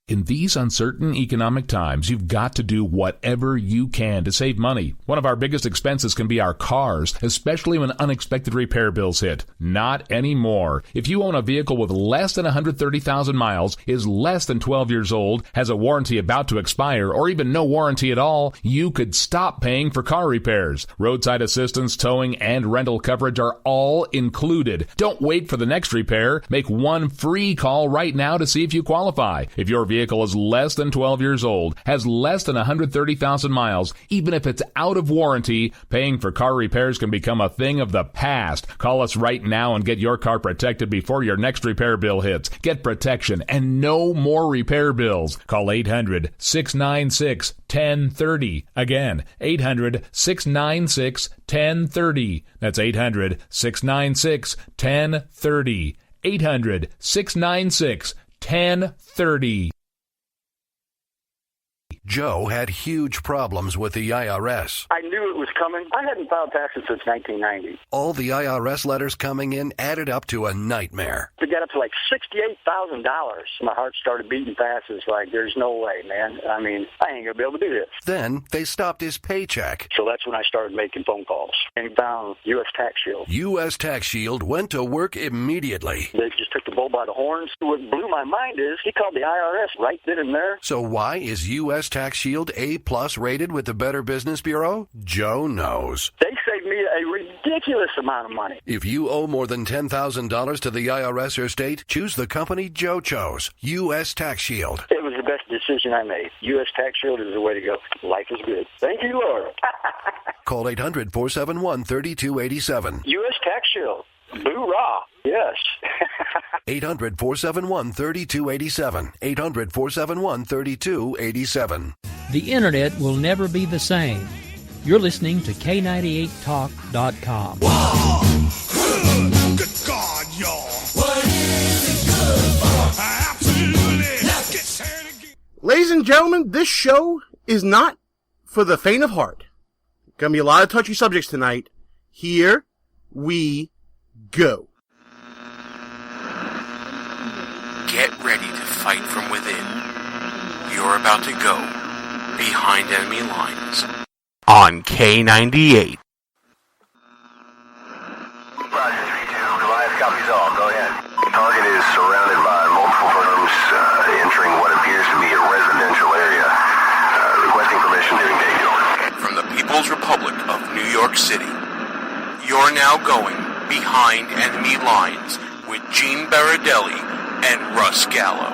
In these uncertain economic times, you've got to do whatever you can to save money. One of our biggest expenses can be our cars, especially when unexpected repair bills hit. Not anymore. If you own a vehicle with less than 130,000 miles, is less than 12 years old, has a warranty about to expire, or even no warranty at all, you could stop paying for car repairs. Roadside assistance, towing, and rental coverage are all included. Don't wait for the next repair. Make one free call right now to see if you qualify. If your vehicle is less than 12 years old, has less than 130,000 miles, even if it's out of warranty, paying for car repairs can become a thing of the past. Call us right now and get your car protected before your next repair bill hits. Get protection and no more repair bills. Call 800-696-1030. Again, 800-696-1030. That's 800-696-1030. 800-696-1030. Joe had huge problems with the IRS. I knew it was coming. I hadn't filed taxes since 1990. All the IRS letters coming in added up to a nightmare. To get up to like $68,000, my heart started beating fast. It's like, there's no way, man. I mean, I ain't going to be able to do this. Then they stopped his paycheck. So that's when I started making phone calls and found U.S. Tax Shield. U.S. Tax Shield went to work immediately. They just took the bull by the horns. What blew my mind is he called the IRS right then and there. So why is U.S. Tax Shield A+ rated with the Better Business Bureau? Joe knows. They saved me a ridiculous amount of money. If you owe more than $10,000 to the IRS or state, choose the company Joe chose, U.S. Tax Shield. It was the best decision I made. U.S. Tax Shield is the way to go. Life is good. Thank you, Lord. Call 800-471-3287. U.S. Tax Shield. Boo-rah. Yes. 800-471-3287. 800-471-3287. The Internet will never be the same. You're listening to K98Talk.com. Whoa! Good God, y'all. What is it good for? Absolutely. Let's get started again. Ladies and gentlemen, this show is not for the faint of heart. Gonna be a lot of touchy subjects tonight. Here we go. Get ready to fight from within. You're about to go behind enemy lines on K98. Roger, 3-2. Goliath copies all. Go ahead. Target is surrounded by multiple firms entering what appears to be a residential area. Requesting permission to engage. From the People's Republic of New York City, you're now going behind enemy lines with Gene Baradelli and Russ Gallo.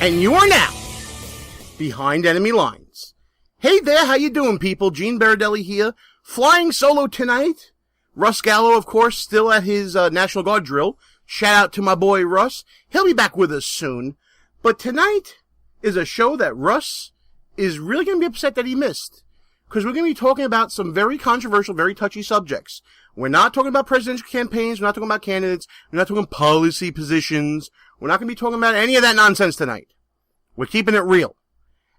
And you are now behind enemy lines. Hey there, how you doing, people? Gene Baradelli here, flying solo tonight. Russ Gallo, of course, still at his National Guard drill. Shout out to my boy Russ. He'll be back with us soon. But tonight is a show that Russ is really going to be upset that he missed. Because we're going to be talking about some very controversial, very touchy subjects. We're not talking about presidential campaigns. We're not talking about candidates. We're not talking policy positions. We're not going to be talking about any of that nonsense tonight. We're keeping it real.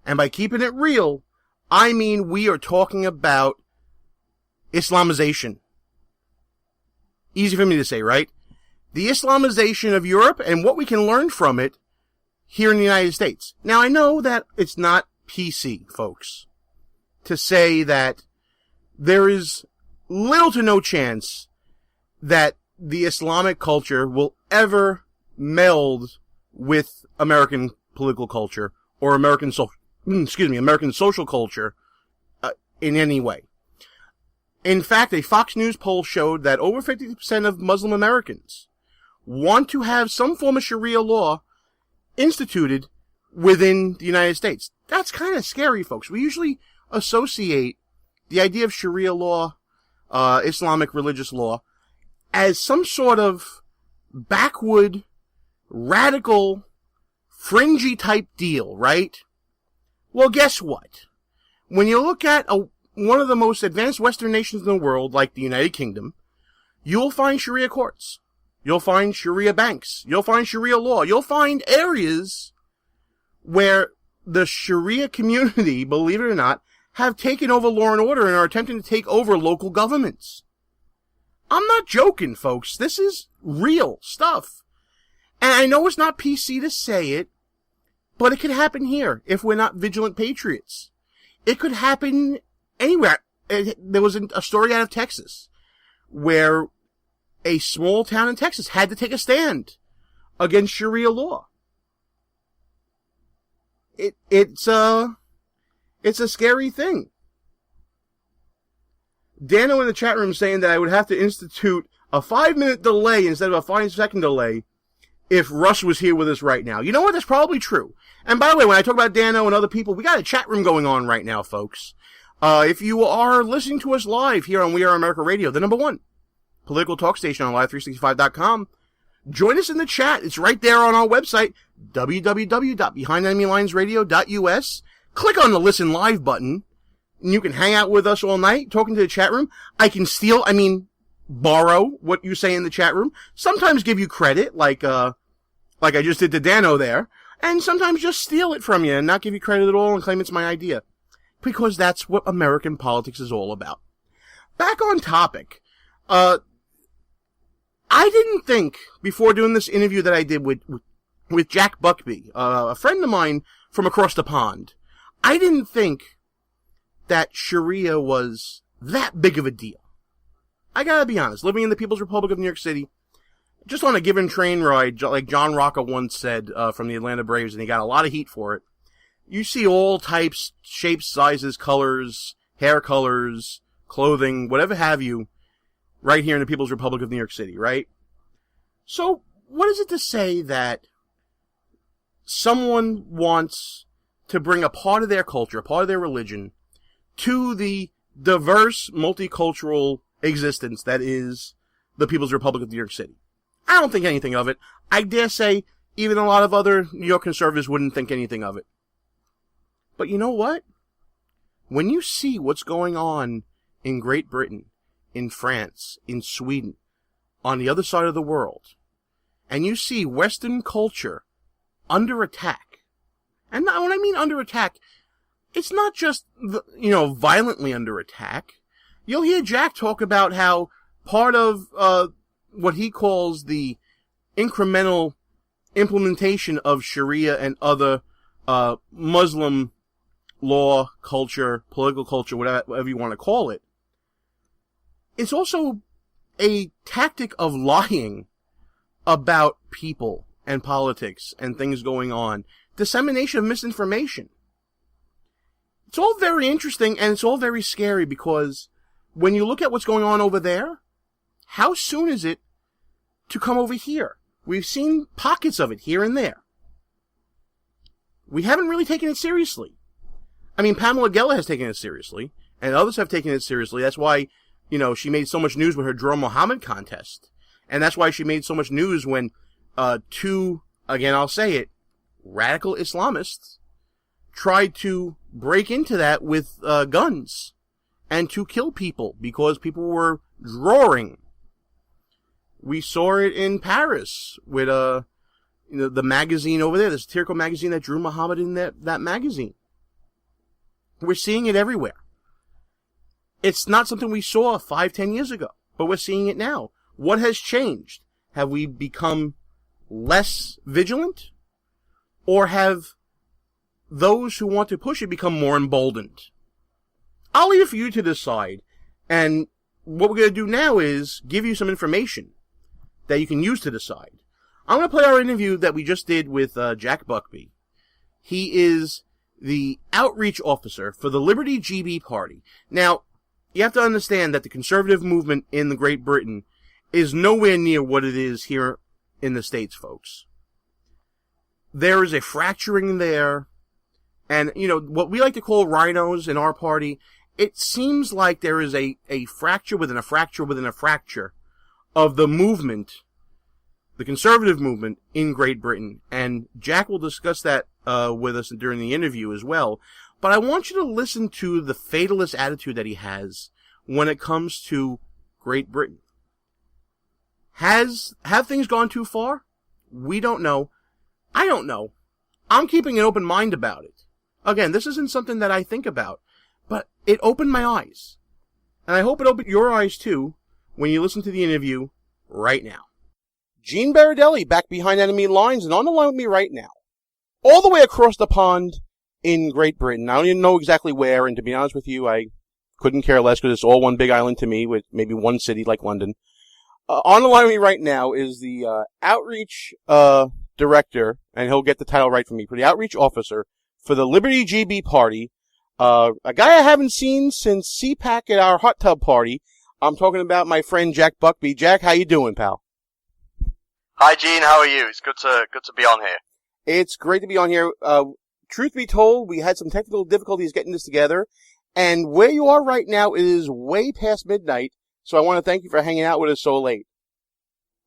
And by keeping it real, I mean we are talking about Islamization. Easy for me to say, right? The Islamization of Europe and what we can learn from it here in the United States. Now, I know that it's not PC, folks, to say that there is little to no chance that the Islamic culture will ever meld with American political culture or American social culture in any way. In fact, a Fox News poll showed that over 50% of Muslim Americans want to have some form of Sharia law instituted within the United States. That's kind of scary, folks. We usually associate the idea of Sharia law, Islamic religious law, as some sort of backwood, radical fringy type deal, right? Well, guess what? When you look at one of the most advanced Western nations in the world, like the United Kingdom, you'll find Sharia courts. You'll find Sharia banks. You'll find Sharia law. You'll find areas where the Sharia community, believe it or not, have taken over law and order and are attempting to take over local governments. I'm not joking, folks. This is real stuff. And I know it's not PC to say it, but it could happen here if we're not vigilant patriots. It could happen anywhere. There was a story out of Texas where a small town in Texas had to take a stand against Sharia law. It's a scary thing. Dano in the chat room saying that I would have to institute a 5-minute delay instead of a 5-second delay if Russ was here with us right now. You know what? That's probably true. And by the way, when I talk about Dano and other people, we got a chat room going on right now, folks. If you are listening to us live here on We Are America Radio, the #1 political talk station on live365.com, join us in the chat. It's right there on our website, www.behindenemylinesradio.us. Click on the Listen Live button, and you can hang out with us all night, talking to the chat room. I can borrow what you say in the chat room. Sometimes give you credit, like I just did to Dano there, and sometimes just steal it from you and not give you credit at all and claim it's my idea. Because that's what American politics is all about. Back on topic. I didn't think, before doing this interview that I did with Jack Buckby, a friend of mine from across the pond, I didn't think that Sharia was that big of a deal. I gotta be honest, living in the People's Republic of New York City, just on a given train ride, like John Rocca once said from the Atlanta Braves, and he got a lot of heat for it, you see all types, shapes, sizes, colors, hair colors, clothing, whatever have you, right here in the People's Republic of New York City, right? So, what is it to say that someone wants to bring a part of their culture, a part of their religion, to the diverse, multicultural existence that is the People's Republic of New York City? I don't think anything of it. I dare say even a lot of other New York conservatives wouldn't think anything of it. But you know what? When you see what's going on in Great Britain, in France, in Sweden, on the other side of the world, and you see Western culture under attack, and when I mean under attack, it's not just, violently under attack. You'll hear Jack talk about how part of what he calls the incremental implementation of Sharia and other Muslim law, culture, political culture, whatever you want to call it, it's also a tactic of lying about people and politics and things going on. Dissemination of misinformation. It's all very interesting and it's all very scary because when you look at what's going on over there, how soon is it to come over here? We've seen pockets of it here and there. We haven't really taken it seriously. I mean, Pamela Geller has taken it seriously, and others have taken it seriously. That's why, she made so much news with her Jerome Muhammad contest. And that's why she made so much news when two, again, I'll say it, radical Islamists tried to break into that with guns and to kill people because people were drawing. We saw it in Paris with the magazine over there, the satirical magazine that drew Muhammad in that magazine. We're seeing it everywhere. It's not something we saw 5-10 years ago, but we're seeing it now. What has changed? Have we become less vigilant? Or have those who want to push it become more emboldened? I'll leave it for you to decide. And what we're going to do now is give you some information that you can use to decide. I'm going to play our interview that we just did with Jack Buckby. He is the outreach officer for the Liberty GB Party. Now, you have to understand that the conservative movement in the Great Britain is nowhere near what it is here in the States, folks. There is a fracturing there, and, what we like to call rhinos in our party, it seems like there is a fracture within a fracture within a fracture of the movement the conservative movement in Great Britain, and Jack will discuss that with us during the interview as well. But I want you to listen to the fatalist attitude that he has when it comes to Great Britain. Have things gone too far? We don't know. I don't know. I'm keeping an open mind about it. Again, this isn't something that I think about, but it opened my eyes. And I hope it opened your eyes too when you listen to the interview right now. Gene Baradelli back behind enemy lines and on the line with me right now. All the way across the pond in Great Britain. I don't even know exactly where, and to be honest with you, I couldn't care less because it's all one big island to me with maybe one city like London. On the line with me right now is the outreach director, and he'll get the title right from me, for the outreach officer for the Liberty GB party. A guy I haven't seen since CPAC at our hot tub party. I'm talking about my friend Jack Buckby. Jack, how you doing, pal? Hi, Gene. How are you? It's good to be on here. It's great to be on here. Truth be told, we had some technical difficulties getting this together, and where you are right now is way past midnight, so I want to thank you for hanging out with us so late.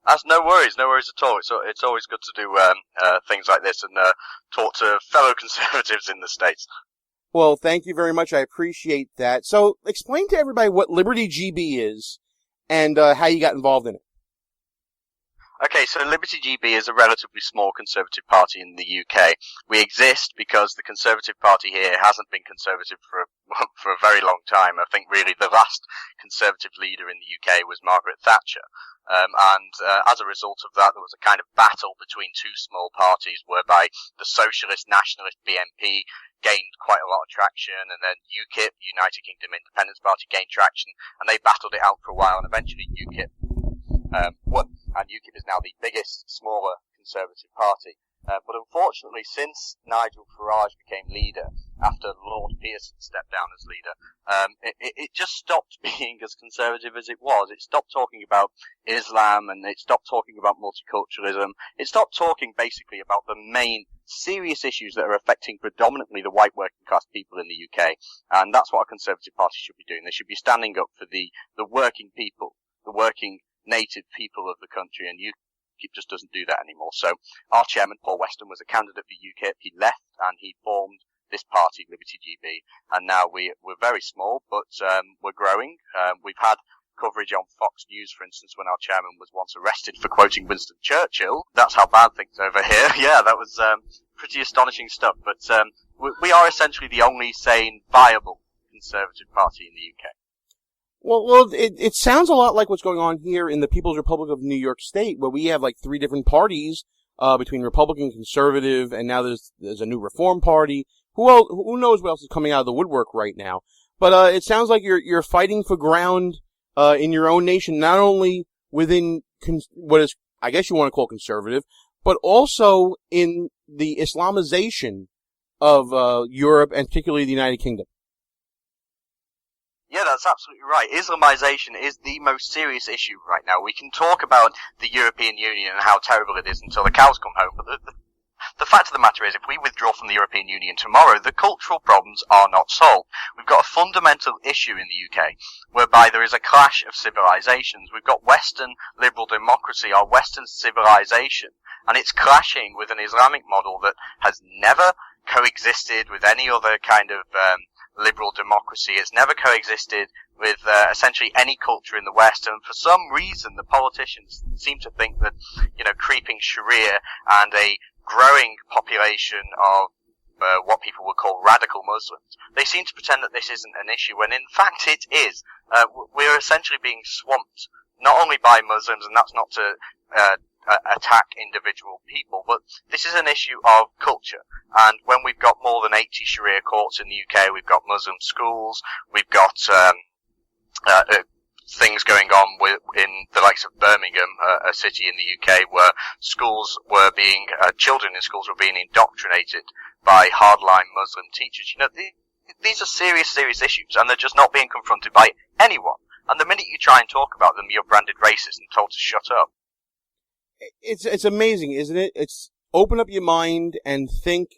That's no worries at all. It's always good to do things like this and talk to fellow conservatives in the States. Well, thank you very much. I appreciate that. So, explain to everybody what Liberty GB is and how you got involved in it. Okay, so Liberty GB is a relatively small Conservative party in the UK. We exist because the Conservative Party here hasn't been Conservative for a very long time. I think really the last Conservative leader in the UK was Margaret Thatcher. As a result of that, there was a kind of battle between two small parties whereby the Socialist Nationalist BNP gained quite a lot of traction, and then UKIP, United Kingdom Independence Party, gained traction, and they battled it out for a while, and eventually UKIP won. And UKIP is now the biggest, smaller Conservative party. But unfortunately, since Nigel Farage became leader, after Lord Pearson stepped down as leader, it just stopped being as conservative as it was. It stopped talking about Islam, and it stopped talking about multiculturalism. It stopped talking basically about the main serious issues that are affecting predominantly the white working class people in the UK. And that's what a Conservative party should be doing. They should be standing up for the working people, the working native people of the country, and UKIP just doesn't do that anymore. So our chairman, Paul Weston, was a candidate for UKIP. He left and he formed this party, Liberty GB, and now we're very small, but we're growing. We've had coverage on Fox News, for instance, when our chairman was once arrested for quoting Winston Churchill. That's how bad things are over here. Yeah, that was pretty astonishing stuff. But we are essentially the only sane, viable Conservative party in the UK. Well, it sounds a lot like what's going on here in the People's Republic of New York State, where we have like three different parties between Republican, Conservative, and now there's a new Reform Party. Who knows what else is coming out of the woodwork right now? But it sounds like you're fighting for ground in your own nation, not only within what is, I guess you want to call conservative, but also in the Islamization of Europe and particularly the United Kingdom. Yeah, that's absolutely right. Islamization is the most serious issue right now. We can talk about the European Union and how terrible it is until the cows come home, but the fact of the matter is, if we withdraw from the European Union tomorrow, the cultural problems are not solved. We've got a fundamental issue in the UK, whereby there is a clash of civilizations. We've got Western liberal democracy, our Western civilization, and it's clashing with an Islamic model that has never coexisted with any other kind of liberal democracy. It's never coexisted with essentially any culture in the West, and for some reason the politicians seem to think that, creeping Sharia and a growing population of what people would call radical Muslims, they seem to pretend that this isn't an issue, when in fact it is. We're essentially being swamped, not only by Muslims, and that's not to attack individual people, but this is an issue of culture. And when we've got more than 80 Sharia courts in the UK, we've got Muslim schools, we've got things going on in the likes of Birmingham, a city in the UK, where children in schools were being indoctrinated by hardline Muslim teachers. These are serious issues, and they're just not being confronted by anyone. And the minute you try and talk about them, you're branded racist and told to shut up. It's amazing, isn't it? It's open up your mind and think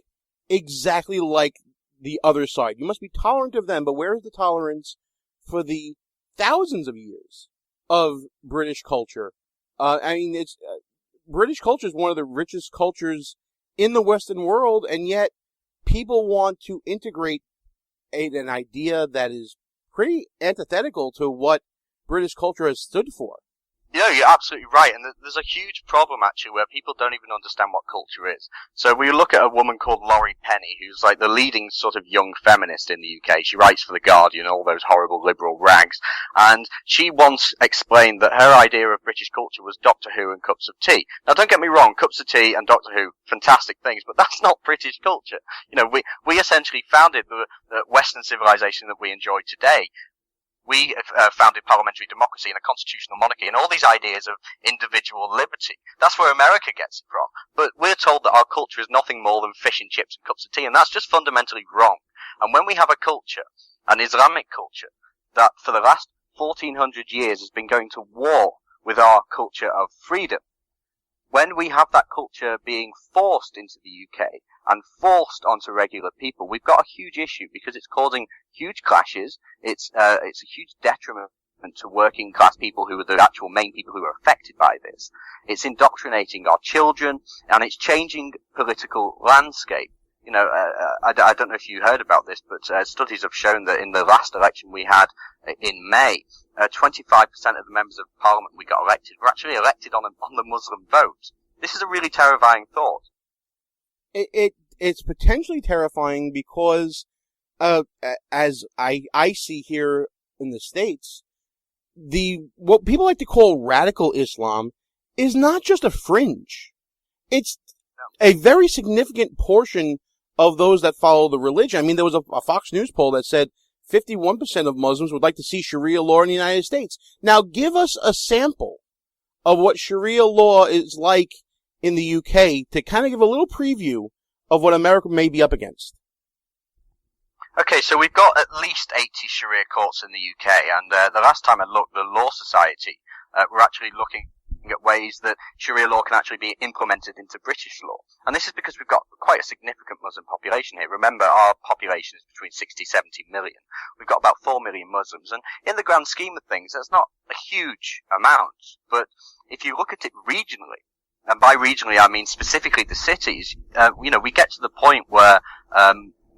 exactly like the other side. You must be tolerant of them, but where is the tolerance for the thousands of years of British culture? It's British culture is one of the richest cultures in the Western world, and yet people want to integrate an idea that is pretty antithetical to what British culture has stood for. Yeah, you're absolutely right, and there's a huge problem actually where people don't even understand what culture is. So we look at a woman called Laurie Penny, who's like the leading sort of young feminist in the UK. She writes for The Guardian, all those horrible liberal rags, and she once explained that her idea of British culture was Doctor Who and cups of tea. Now don't get me wrong, cups of tea and Doctor Who, fantastic things, but that's not British culture. You know, we essentially founded the Western civilization that we enjoy today. We founded parliamentary democracy and a constitutional monarchy and all these ideas of individual liberty. That's where America gets it from. But we're told that our culture is nothing more than fish and chips and cups of tea, and that's just fundamentally wrong. And when we have a culture, an Islamic culture, that for the last 1400 years has been going to war with our culture of freedom, when we have that culture being forced into the UK and forced onto regular people, we've got a huge issue because it's causing huge clashes. It's a huge detriment to working class people who are the actual main people who are affected by this. It's indoctrinating our children, and it's changing political landscape. You know, I don't know if you heard about this, but studies have shown that in the last election we had in May, 25% of the members of parliament we got elected were actually elected on the Muslim vote. This is a really terrifying thought. It's potentially terrifying because, as I see here in the States, what people like to call radical Islam is not just a fringe. It's a very significant portion of those that follow the religion. I mean, there was a Fox News poll that said 51% of Muslims would like to see Sharia law in the United States. Now, give us a sample of what Sharia law is like in the UK to kind of give a little preview of what America may be up against. Okay, so we've got at least 80 Sharia courts in the UK, and the last time I looked, the Law Society were actually looking at ways that Sharia law can actually be implemented into British law. And this is because we've got quite a significant Muslim population here. Remember, our population is between 60, 70 million. We've got about 4 million Muslims, and in the grand scheme of things, that's not a huge amount. But if you look at it regionally, and by regionally I mean specifically the cities, we get to the point where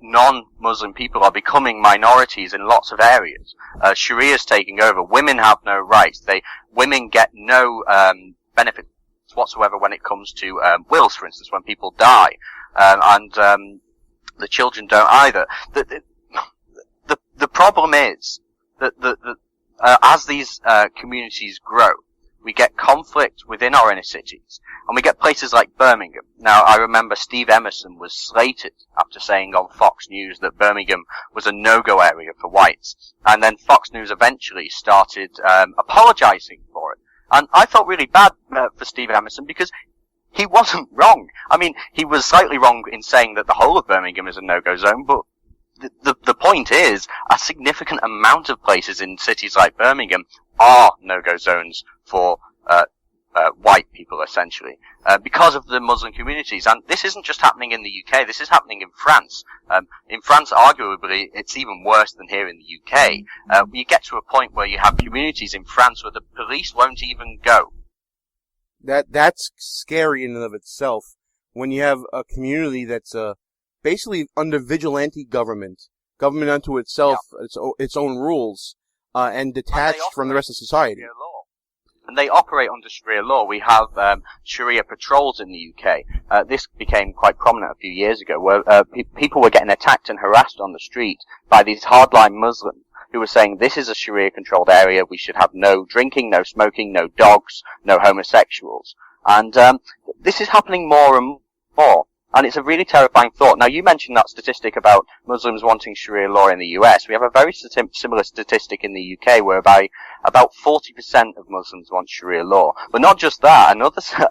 non-Muslim people are becoming minorities in lots of areas. Sharia's taking over. Women have no rights. Women get no benefits whatsoever when it comes to wills, for instance, when people die, and the children don't either. The problem is that as these communities grow, we get conflict within our inner cities, and we get places like Birmingham. Now, I remember Steve Emerson was slated after saying on Fox News that Birmingham was a no-go area for whites, and then Fox News eventually started apologizing for it. And I felt really bad for Steve Emerson because he wasn't wrong. I mean, he was slightly wrong in saying that the whole of Birmingham is a no-go zone, but the point is, a significant amount of places in cities like Birmingham are no-go zones for white people, essentially, because of the Muslim communities. And this isn't just happening in the UK, this is happening in France. In France, arguably, it's even worse than here in the UK. You get to a point where you have communities in France where the police won't even go. That's scary in and of itself, when you have a community that's basically under vigilante government unto itself, yeah. its own rules, and detached from the rest of society. And they operate under Sharia law. We have Sharia patrols in the UK. This became quite prominent a few years ago, where people were getting attacked and harassed on the street by these hardline Muslims who were saying, this is a Sharia-controlled area, we should have no drinking, no smoking, no dogs, no homosexuals. And this is happening more and more. And it's a really terrifying thought. Now, you mentioned that statistic about Muslims wanting Sharia law in the US. We have a very similar statistic in the UK whereby about 40% of Muslims want Sharia law. But not just that,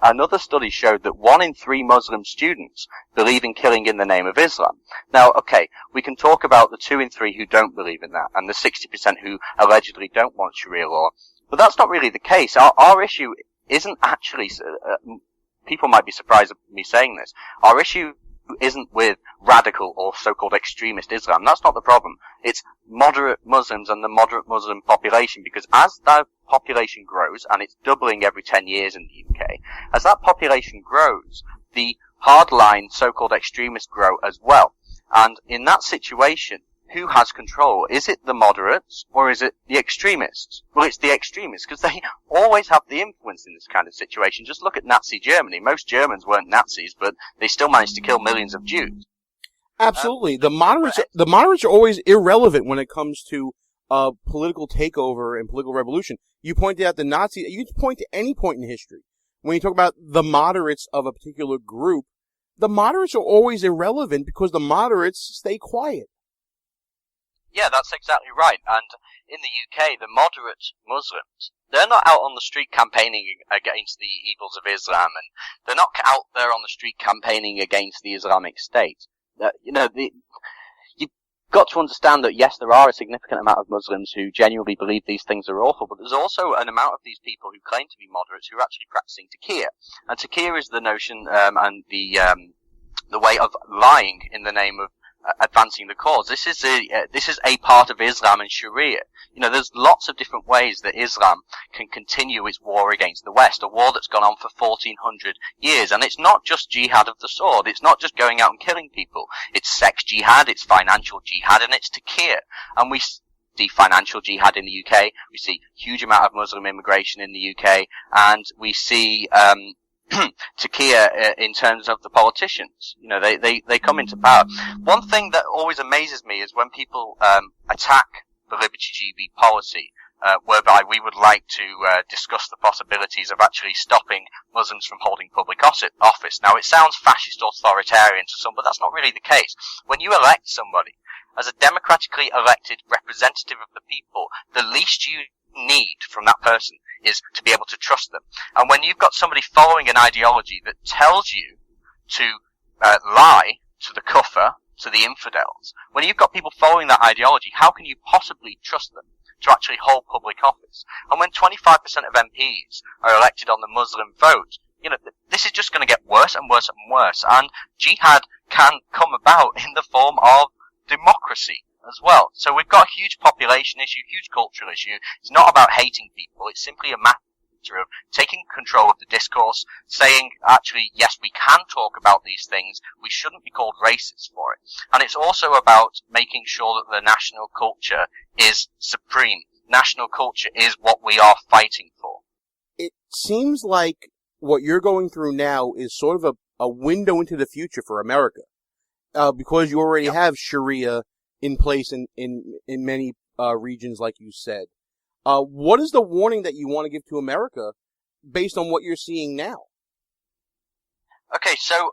another study showed that 1 in 3 Muslim students believe in killing in the name of Islam. Now, okay, we can talk about the 2 in 3 who don't believe in that, and the 60% who allegedly don't want Sharia law. But that's not really the case. Our issue isn't actually... people might be surprised at me saying this. Our issue isn't with radical or so-called extremist Islam. That's not the problem. It's moderate Muslims and the moderate Muslim population, because as that population grows, and it's doubling every 10 years in the UK, as that population grows, the hardline so-called extremists grow as well. And in that situation, who has control? Is it the moderates or is it the extremists? Well, it's the extremists, because they always have the influence in this kind of situation. Just look at Nazi Germany. Most Germans weren't Nazis, but they still managed to kill millions of Jews. Absolutely. The moderates are always irrelevant when it comes to political takeover and political revolution. You pointed out the Nazis. You can point to any point in history. When you talk about the moderates of a particular group, the moderates are always irrelevant because the moderates stay quiet. Yeah, that's exactly right. And in the UK, the moderate Muslims, they're not out on the street campaigning against the evils of Islam, and they're not out there on the street campaigning against the Islamic State. You've got to understand that, yes, there are a significant amount of Muslims who genuinely believe these things are awful, but there's also an amount of these people who claim to be moderates who are actually practicing taqiyya. And taqiyya is the notion and the way of lying in the name of advancing the cause. This is a part of Islam and Sharia. There's lots of different ways that Islam can continue its war against the West, a war that's gone on for 1400 years. And it's not just jihad of the sword. It's not just going out and killing people. It's sex jihad, it's financial jihad, and it's taqiyya. And we see financial jihad in the UK. We see huge amount of Muslim immigration in the UK, and we see taqiyya in terms of the politicians. They come into power. One thing that always amazes me is when people attack the Liberty GB policy, whereby we would like to discuss the possibilities of actually stopping Muslims from holding public office. Now, it sounds fascist authoritarian to some, but that's not really the case. When you elect somebody as a democratically elected representative of the people, the least you need from that person is to be able to trust them. And when you've got somebody following an ideology that tells you to lie to the kuffar, to the infidels, when you've got people following that ideology, how can you possibly trust them to actually hold public office? And when 25% of MPs are elected on the Muslim vote, this is just going to get worse and worse and worse. And jihad can come about in the form of democracy as well. So we've got a huge population issue, huge cultural issue. It's not about hating people. It's simply a matter of taking control of the discourse, saying, actually, yes, we can talk about these things. We shouldn't be called racist for it. And it's also about making sure that the national culture is supreme. National culture is what we are fighting for. It seems like what you're going through now is sort of a window into the future for America. Because you already have Sharia in place in many regions, like you said. What is the warning that you want to give to America based on what you're seeing now? Okay, so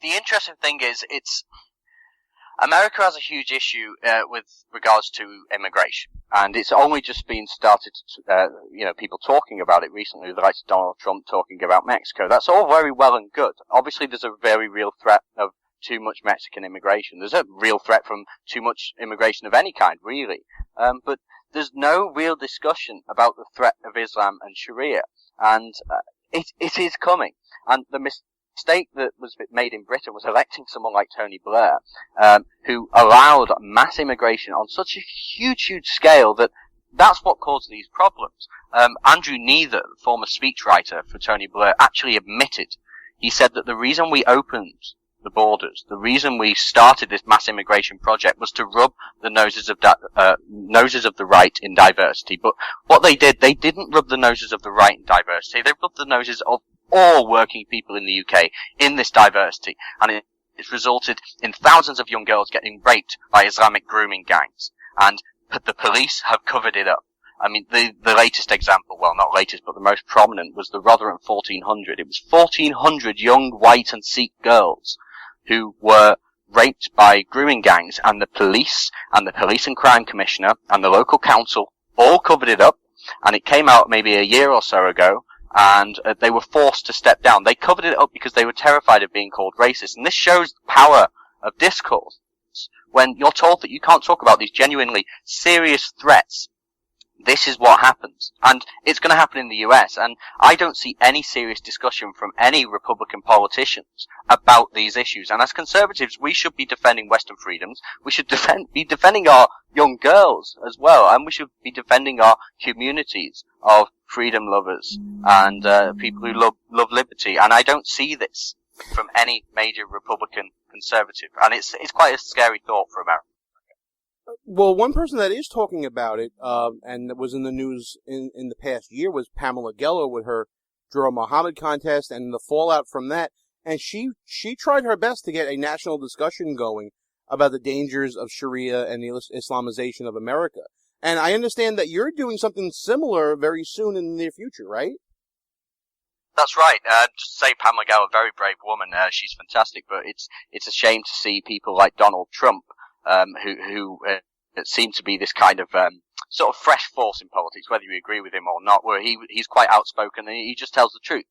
the interesting thing is, America has a huge issue with regards to immigration, and it's only just been started. People talking about it recently, the likes of Donald Trump talking about Mexico. That's all very well and good. Obviously, there's a very real threat of too much Mexican immigration. There's a real threat from too much immigration of any kind, really. But there's no real discussion about the threat of Islam and Sharia. And it is coming. And the mistake that was made in Britain was electing someone like Tony Blair, who allowed mass immigration on such a huge, huge scale that's what caused these problems. Andrew Neither, former speechwriter for Tony Blair, actually admitted. He said that the reason we opened the borders, the reason we started this mass immigration project was to rub the noses of the right in diversity. But what they didn't rub the noses of the right in diversity. They rubbed the noses of all working people in the UK in this diversity, and it's resulted in thousands of young girls getting raped by Islamic grooming gangs, and the police have covered it up. I mean, the latest example, well, not latest, but the most prominent was the Rotherham 1400. It was 1400 young white and Sikh girls who were raped by grooming gangs, and the police and crime commissioner and the local council all covered it up, and it came out maybe a year or so ago, and they were forced to step down. They covered it up because they were terrified of being called racist, and this shows the power of discourse when you're told that you can't talk about these genuinely serious threats this is what happens. And it's going to happen in the US. And I don't see any serious discussion from any Republican politicians about these issues. And as conservatives, we should be defending Western freedoms. We should be defending our young girls as well. And we should be defending our communities of freedom lovers and people who love liberty. And I don't see this from any major Republican conservative. And it's quite a scary thought for America. Well, one person that is talking about it, and that was in the news in the past year, was Pamela Geller with her Draw Muhammad contest and the fallout from that. And she tried her best to get a national discussion going about the dangers of Sharia and the Islamization of America. And I understand that you're doing something similar very soon in the near future, right? That's right. Just to say, Pamela Geller, a very brave woman. She's fantastic, but it's a shame to see people like Donald Trump, who seem to be this kind of sort of fresh force in politics, whether you agree with him or not, where he's quite outspoken and he just tells the truth.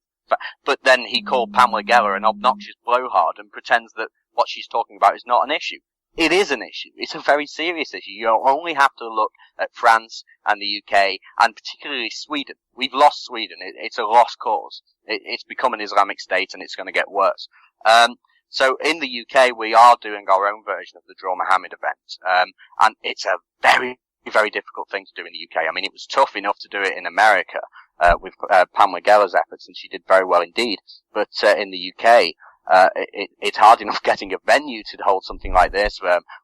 But then he called Pamela Geller an obnoxious blowhard and pretends that what she's talking about is not an issue. It is an issue. It's a very serious issue. You only have to look at France and the UK and particularly Sweden. We've lost Sweden. It's a lost cause. It's become an Islamic state and it's going to get worse. So in the UK, we are doing our own version of the Draw Muhammad event. And it's a very, very difficult thing to do in the UK. I mean, it was tough enough to do it in America, with Pamela Geller's efforts, and she did very well indeed. But in the UK, it's hard enough getting a venue to hold something like this.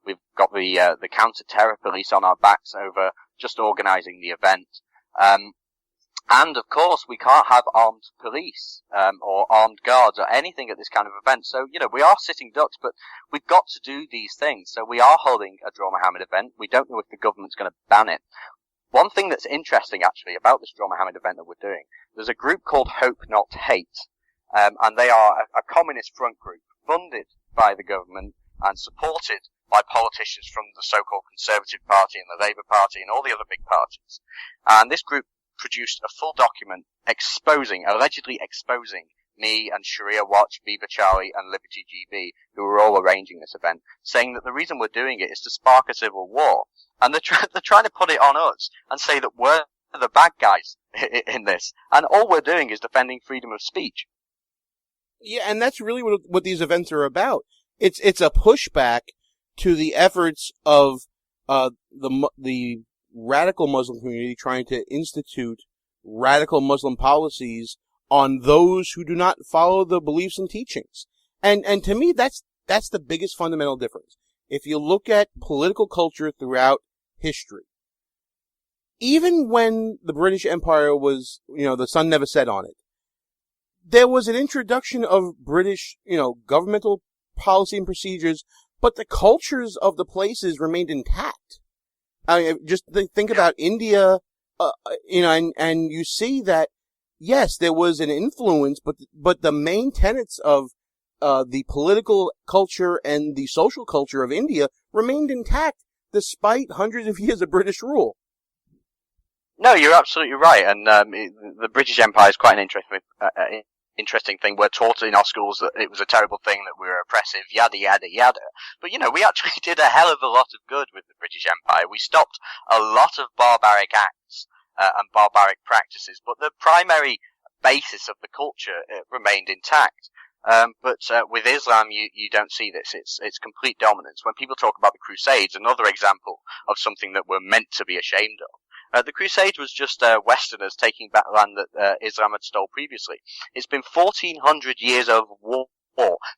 We've got the counter-terror police on our backs over just organising the event. And of course, we can't have armed police, or armed guards or anything at this kind of event. So, we are sitting ducks, but we've got to do these things. So we are holding a Draw Muhammad event. We don't know if the government's going to ban it. One thing that's interesting actually about this Draw Muhammad event that we're doing, there's a group called Hope Not Hate. And they are a communist front group funded by the government and supported by politicians from the so-called Conservative Party and the Labour Party and all the other big parties. And this group produced a full document allegedly exposing me and Sharia Watch, Viva Charlie and Liberty GB, who were all arranging this event, saying that the reason we're doing it is to spark a civil war. And they're trying to put it on us and say that we're the bad guys in this. And all we're doing is defending freedom of speech. Yeah, and that's really what these events are about. It's a pushback to the efforts of the radical Muslim community trying to institute radical Muslim policies on those who do not follow the beliefs and teachings. And to me, that's the biggest fundamental difference. If you look at political culture throughout history, even when the British Empire was, the sun never set on it, there was an introduction of British, governmental policy and procedures, but the cultures of the places remained intact. I mean, just think about India, and you see that, yes, there was an influence, but the main tenets of the political culture and the social culture of India remained intact despite hundreds of years of British rule. No, you're absolutely right, and the British Empire is quite an interesting thing. We're taught in our schools that it was a terrible thing, that we were oppressive, yada, yada, yada. But, we actually did a hell of a lot of good with the British Empire. We stopped a lot of barbaric acts and barbaric practices, but the primary basis of the culture remained intact. But with Islam, you don't see this. It's complete dominance. When people talk about the Crusades, another example of something that we're meant to be ashamed of, the Crusade was just Westerners taking back land that Islam had stole previously. It's been 1,400 years of war,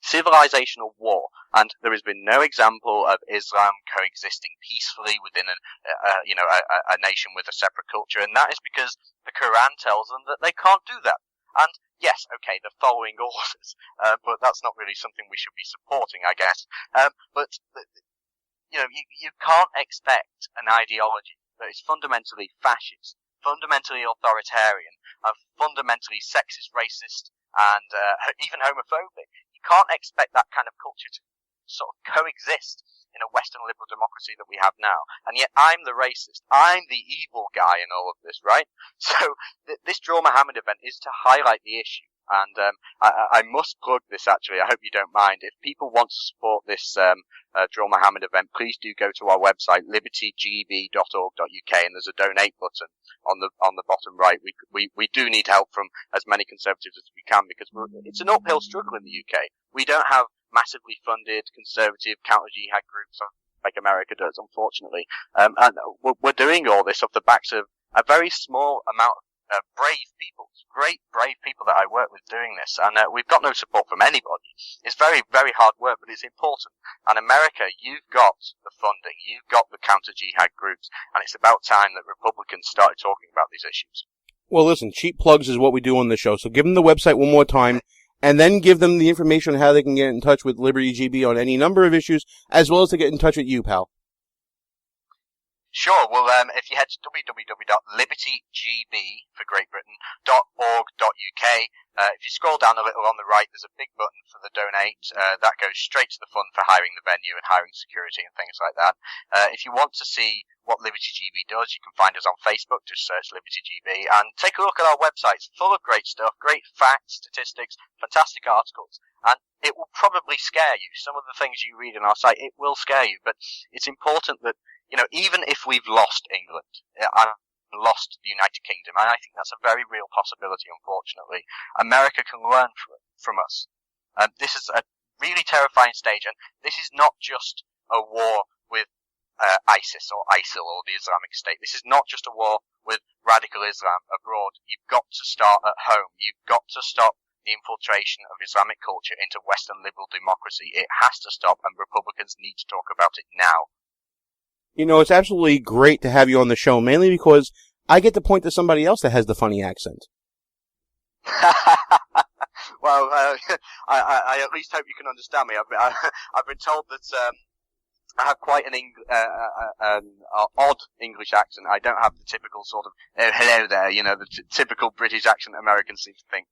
civilizational war, and there has been no example of Islam coexisting peacefully within a nation with a separate culture, and that is because the Quran tells them that they can't do that. And yes, okay, they're following orders, but that's not really something we should be supporting, I guess. You can't expect an ideology that is fundamentally fascist, fundamentally authoritarian, and fundamentally sexist, racist, and even homophobic. You can't expect that kind of culture to sort of coexist in a Western liberal democracy that we have now. And yet I'm the racist. I'm the evil guy in all of this, right? So this Draw Muhammad event is to highlight the issue. And I must plug this, actually. I hope you don't mind. If people want to support this Draw Muhammad event, please do go to our website, libertygb.org.uk, and there's a donate button on the bottom right. We do need help from as many Conservatives as we can, because it's an uphill struggle in the UK. We don't have massively funded Conservative counter-jihad groups like America does, unfortunately. And we're doing all this off the backs of a very small amount of brave people, great brave people that I work with doing this, and we've got no support from anybody. It's very, very hard work, but it's important. And America, you've got the funding, you've got the counter-jihad groups, and it's about time that Republicans started talking about these issues. Well, listen, cheap plugs is what we do on the show, so give them the website one more time, and then give them the information on how they can get in touch with Liberty GB on any number of issues, as well as to get in touch with you, pal. Sure. Well, if you head to www.libertygb for Great Britain.org.uk, if you scroll down a little on the right, there's a big button for the donate. That goes straight to the fund for hiring the venue and hiring security and things like that. If you want to see what Liberty GB does, you can find us on Facebook. Just search Liberty GB and take a look at our website. It's full of great stuff, great facts, statistics, fantastic articles, and it will probably scare you. Some of the things you read on our site, it will scare you, but it's important that, you know, even if we've lost England and lost the United Kingdom, and I think that's a very real possibility, unfortunately, America can learn from us. This is a really terrifying stage, and this is not just a war with ISIS or ISIL or the Islamic State. This is not just a war with radical Islam abroad. You've got to start at home. You've got to stop the infiltration of Islamic culture into Western liberal democracy. It has to stop, and Republicans need to talk about it now. You know, it's absolutely great to have you on the show, mainly because I get to point to somebody else that has the funny accent. Well, I at least hope you can understand me. I've been told that I have quite an odd English accent. I don't have the typical sort of hello there, you know, the typical British accent Americans seem to think.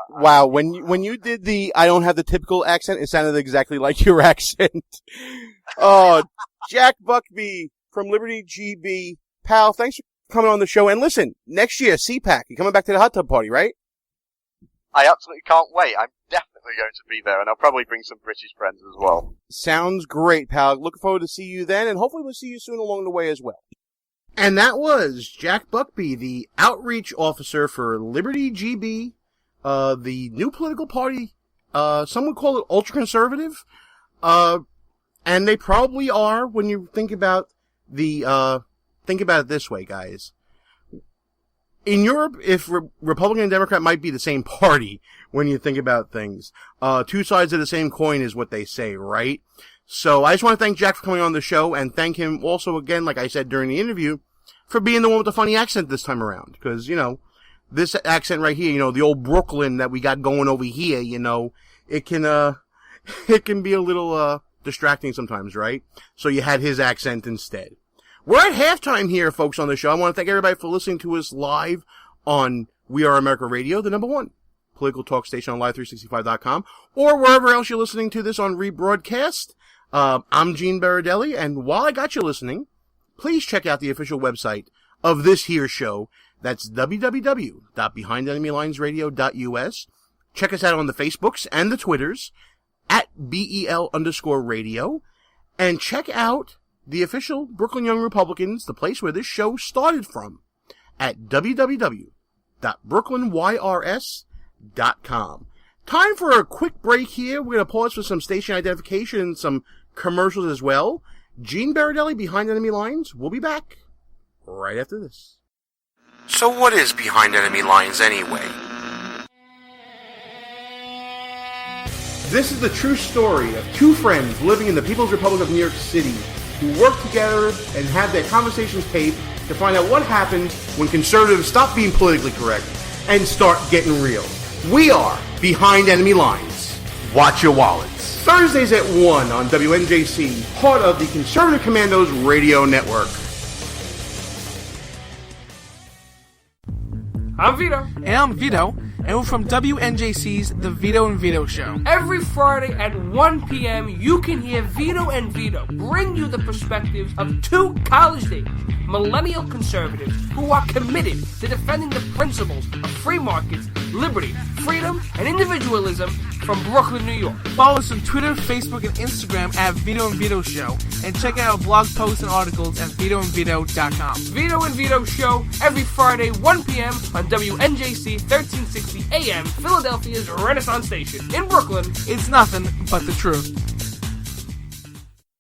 Wow, when you did the I don't have the typical accent, it sounded exactly like your accent. Oh, Jack Buckby from Liberty GB. Pal, thanks for coming on the show. And listen, next year, CPAC, you're coming back to the hot tub party, right? I absolutely can't wait. I'm definitely going to be there, and I'll probably bring some British friends as well. Sounds great, pal. Looking forward to see you then, and hopefully we'll see you soon along the way as well. And that was Jack Buckby, the outreach officer for Liberty GB, the new political party. Some would call it ultra-conservative. And they probably are when you think about think about it this way, guys. In Europe, if Republican and Democrat might be the same party when you think about things. Two sides of the same coin is what they say, right? So I just want to thank Jack for coming on the show, and thank him also again, like I said during the interview, for being the one with the funny accent this time around. Because, you know, this accent right here, you know, the old Brooklyn that we got going over here, you know, it can be a little, distracting sometimes, right? So you had his accent instead. We're at halftime here, folks, on the show. I want to thank everybody for listening to us live on We Are America Radio, the #1 political talk station on Live365.com, or wherever else you're listening to this on rebroadcast. I'm Gene Baradelli, and while I got you listening, please check out the official website of this here show. That's www.BehindEnemyLinesRadio.us. Check us out on the Facebooks and the Twitters at BEL_radio, and check out the official Brooklyn Young Republicans, the place where this show started from, at www.brooklynYRS.com. Time for a quick break here. We're going to pause for some station identification and some commercials as well. Gene Baradelli, Behind Enemy Lines. We'll be back right after this. So what is Behind Enemy Lines anyway? This is the true story of two friends living in the People's Republic of New York City who work together and have their conversations taped to find out what happens when conservatives stop being politically correct and start getting real. We are Behind Enemy Lines. Watch your wallets. Thursdays at 1 on WNJC, part of the Conservative Commandos Radio Network. I'm Vito. And I'm Vito. And we're from WNJC's The Vito and Vito Show. Every Friday at 1 p.m., you can hear Vito and Vito bring you the perspectives of two college-age millennial conservatives who are committed to defending the principles of free markets, liberty, freedom, and individualism from Brooklyn, New York. Follow us on Twitter, Facebook, and Instagram at Vito and Vito Show, and check out our blog posts and articles at vitoandvito.com. Vito and Vito Show every Friday, 1 p.m. on WNJC 1360 AM, Philadelphia's Renaissance Station. In Brooklyn, it's nothing but the truth.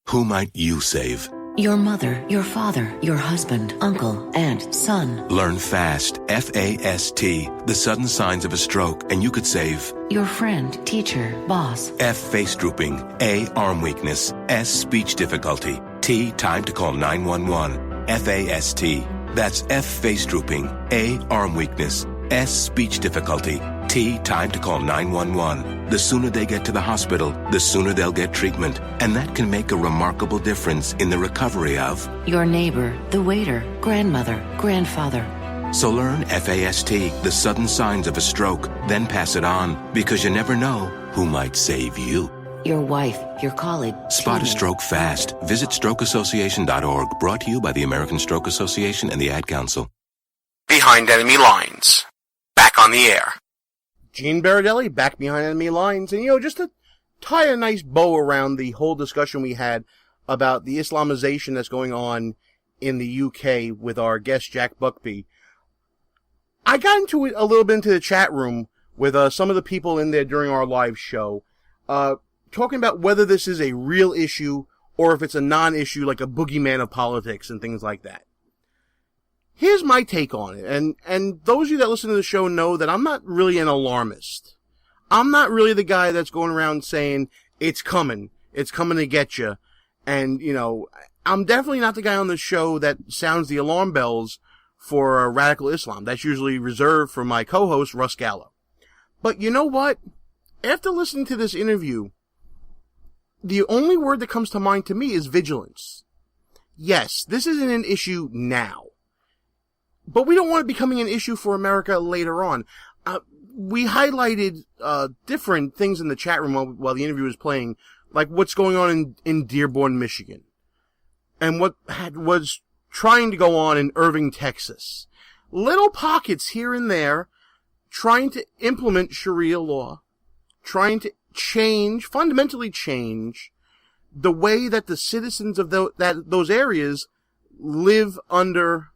Who might you save? Your mother, your father, your husband, uncle, aunt, son. Learn FAST, F-A-S-T, the sudden signs of a stroke, and you could save. Your friend, teacher, boss. F, face drooping. A, arm weakness. S, speech difficulty. T, time to call 911. F-A-S-T. That's F, face drooping. A, arm weakness. S, speech difficulty. T, time to call 911. The sooner they get to the hospital, the sooner they'll get treatment. And that can make a remarkable difference in the recovery of your neighbor, the waiter, grandmother, grandfather. So learn FAST, the sudden signs of a stroke, then pass it on, because you never know who might save you. Your wife, your colleague. Spot a stroke fast. Visit strokeassociation.org. Brought to you by the American Stroke Association and the Ad Council. Behind Enemy Lines. Back on the air. Gene Baradelli back behind enemy lines. And, just to tie a nice bow around the whole discussion we had about the Islamization that's going on in the UK with our guest, Jack Buckby, I got into it a little bit into the chat room with some of the people in there during our live show, talking about whether this is a real issue or if it's a non-issue like a boogeyman of politics and things like that. Here's my take on it, and those of you that listen to the show know that I'm not really an alarmist. I'm not really the guy that's going around saying, it's coming to get you, and, I'm definitely not the guy on the show that sounds the alarm bells for radical Islam. That's usually reserved for my co-host, Russ Gallo. But you know what? After listening to this interview, the only word that comes to mind to me is vigilance. Yes, this isn't an issue now. But we don't want it becoming an issue for America later on. We highlighted different things in the chat room while the interview was playing, like what's going on in Dearborn, Michigan, and what was trying to go on in Irving, Texas. Little pockets here and there trying to implement Sharia law, trying to fundamentally change the way that the citizens of those areas live under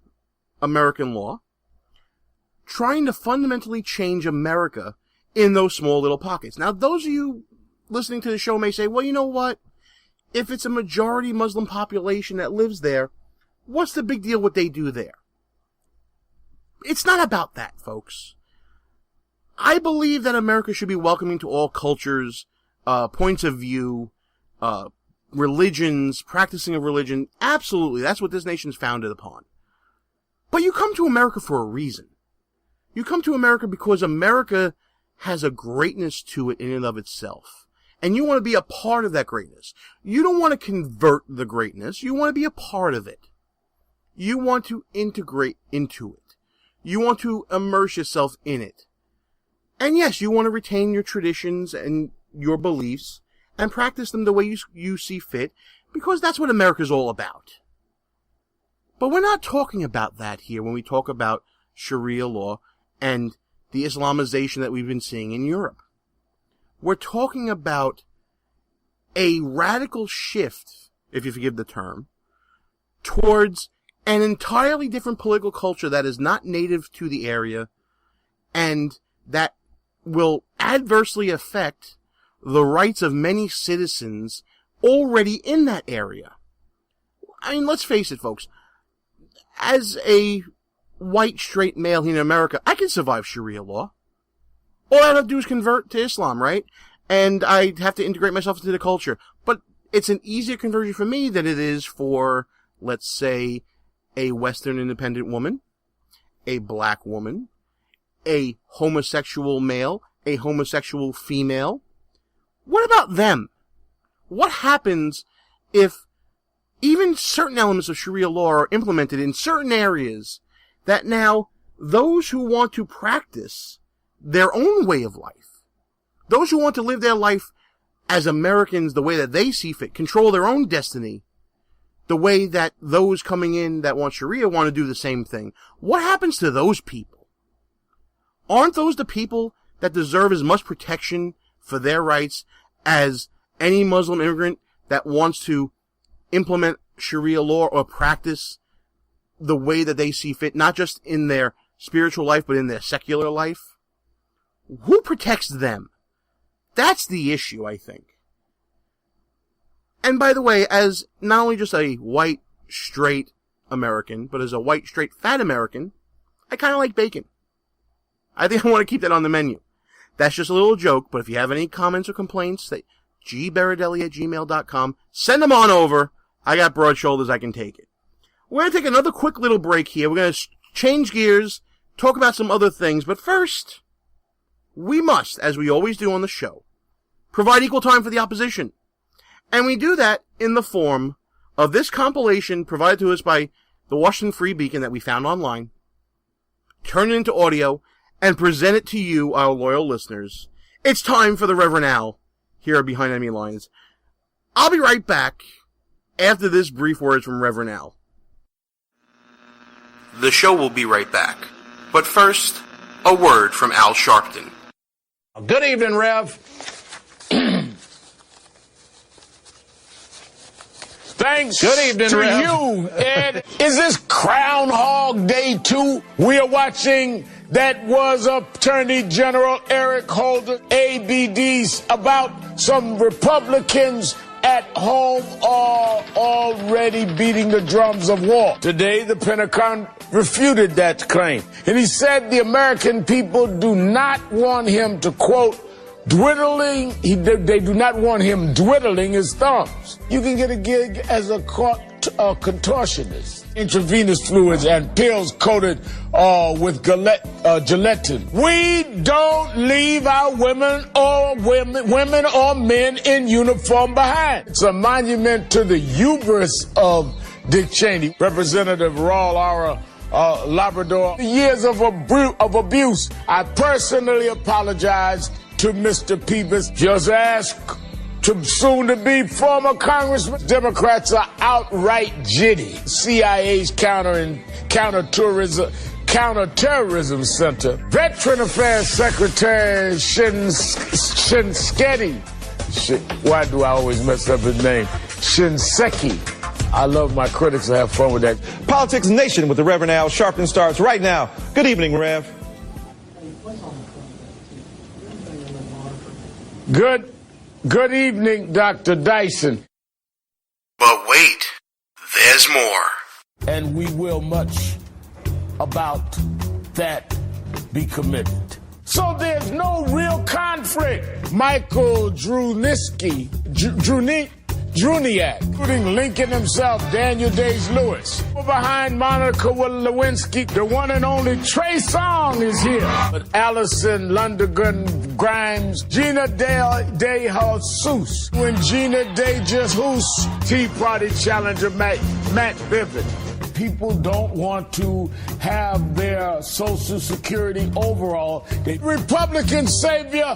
American law, trying to fundamentally change America in those small little pockets. Now, those of you listening to the show may say, well, you know what? If it's a majority Muslim population that lives there, what's the big deal what they do there? It's not about that, folks. I believe that America should be welcoming to all cultures, points of view, religions, practicing of religion. Absolutely. That's what this nation's founded upon. But you come to America for a reason. You come to America because America has a greatness to it in and of itself. And you want to be a part of that greatness. You don't want to convert the greatness. You want to be a part of it. You want to integrate into it. You want to immerse yourself in it. And yes, you want to retain your traditions and your beliefs and practice them the way you see fit, because that's what America's all about. But we're not talking about that here when we talk about Sharia law and the Islamization that we've been seeing in Europe. We're talking about a radical shift, if you forgive the term, towards an entirely different political culture that is not native to the area and that will adversely affect the rights of many citizens already in that area. I mean, let's face it, folks. As a white, straight male here in America, I can survive Sharia law. All I have to do is convert to Islam, right? And I have to integrate myself into the culture. But it's an easier conversion for me than it is for, let's say, a Western independent woman, a black woman, a homosexual male, a homosexual female. What about them? What happens if even certain elements of Sharia law are implemented in certain areas that now those who want to practice their own way of life. Those who want to live their life as Americans the way that they see fit, control their own destiny, the way that those coming in that want Sharia want to do the same thing. What happens to those people? Aren't those the people that deserve as much protection for their rights as any Muslim immigrant that wants to implement Sharia law or practice the way that they see fit, not just in their spiritual life, but in their secular life? Who protects them? That's the issue, I think. And by the way, as not only just a white, straight American, but as a white, straight, fat American, I kind of like bacon. I think I want to keep that on the menu. That's just a little joke, but if you have any comments or complaints, gbaradelli@gmail.com, send them on over. I got broad shoulders, I can take it. We're going to take another quick little break here. We're going to change gears, talk about some other things, but first, we must, as we always do on the show, provide equal time for the opposition. And we do that in the form of this compilation provided to us by the Washington Free Beacon that we found online, turn it into audio, and present it to you, our loyal listeners. It's time for the Reverend Al here at Behind Enemy Lines. I'll be right back after this brief words from Reverend Al. The show will be right back. But first, a word from Al Sharpton. Good evening, Rev. Thanks Good evening, to Rev. you, Ed. Is this Groundhog Day 2? We are watching that was Attorney General Eric Holder, ABDs, about some Republicans at home are already beating the drums of war. Today, the Pentagon refuted that claim. And he said the American people do not want him to, quote, dwindling, they do not want him dwindling his thumbs. You can get a gig as a contortionist. Intravenous fluids and pills coated with gelatin. We don't leave our women or men in uniform behind. It's a monument to the hubris of Dick Cheney, Representative Raul Labrador. The years of abuse. I personally apologize to Mr. Peebles. Just ask to soon-to-be former Congressman. Democrats are outright jitty. CIA's counterterrorism center. Veteran Affairs Secretary Shinseki. Why do I always mess up his name? Shinseki. I love my critics. I have fun with that. Politics Nation with the Reverend Al Sharpton starts right now. Good evening, Rev. Good evening, Dr. Dyson. But wait, there's more. And we will much about that be committed. So there's no real conflict. Michael Druniak, including Lincoln himself, Daniel Day-Lewis. Behind Monica Lewinsky, the one and only Trey Songz is here. But Allison Lundergan Grimes, Gina De Jesus, when Gina De Jesus, Tea Party challenger Matt Bivens. People don't want to have their Social Security overall. The Republican savior,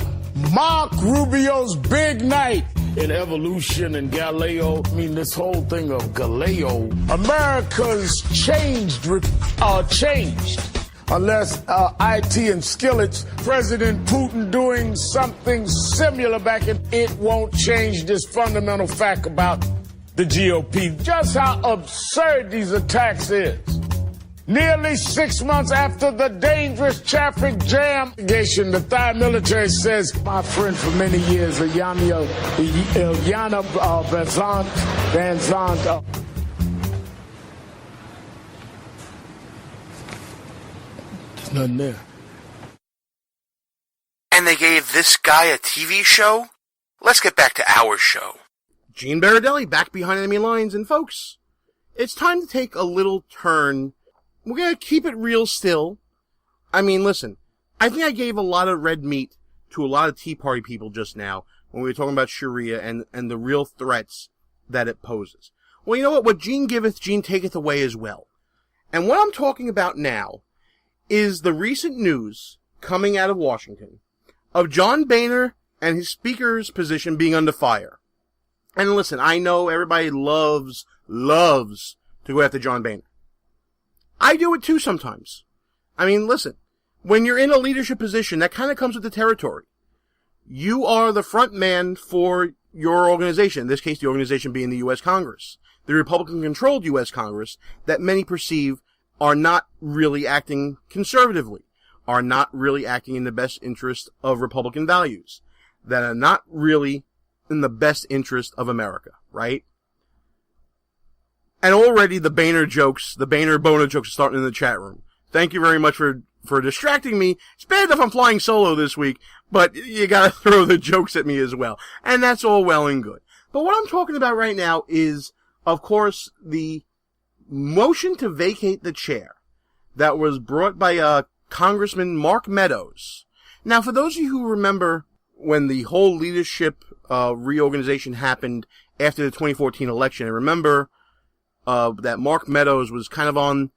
Mark Rubio's big night. In evolution and Galileo, this whole thing of Galileo, America's changed. Unless IT and Skillets, President Putin doing something similar back in, it won't change this fundamental fact about the GOP. Just how absurd these attacks is. Nearly 6 months after the dangerous traffic jam, the Thai military says, my friend for many years, Ilyana Van Zandt. There's nothing there. And they gave this guy a TV show? Let's get back to our show. Gene Baradelli back behind enemy lines, and folks, it's time to take a little turn. We're going to keep it real still. Listen, I think I gave a lot of red meat to a lot of Tea Party people just now when we were talking about Sharia and the real threats that it poses. Well, you know what? What Gene giveth, Gene taketh away as well. And what I'm talking about now is the recent news coming out of Washington of John Boehner and his speaker's position being under fire. And listen, I know everybody loves to go after John Boehner. I do it too sometimes. I mean, listen, when you're in a leadership position, that kind of comes with the territory. You are the front man for your organization, in this case the organization being the U.S. Congress, the Republican-controlled U.S. Congress that many perceive are not really acting conservatively, are not really acting in the best interest of Republican values, that are not really in the best interest of America, right? And already the Boehner Boner jokes are starting in the chat room. Thank you very much for distracting me. It's bad enough I'm flying solo this week, but you gotta throw the jokes at me as well. And that's all well and good. But what I'm talking about right now is, of course, the motion to vacate the chair that was brought by Congressman Mark Meadows. Now, for those of you who remember when the whole leadership reorganization happened after the 2014 election, and remember that Mark Meadows was kind of on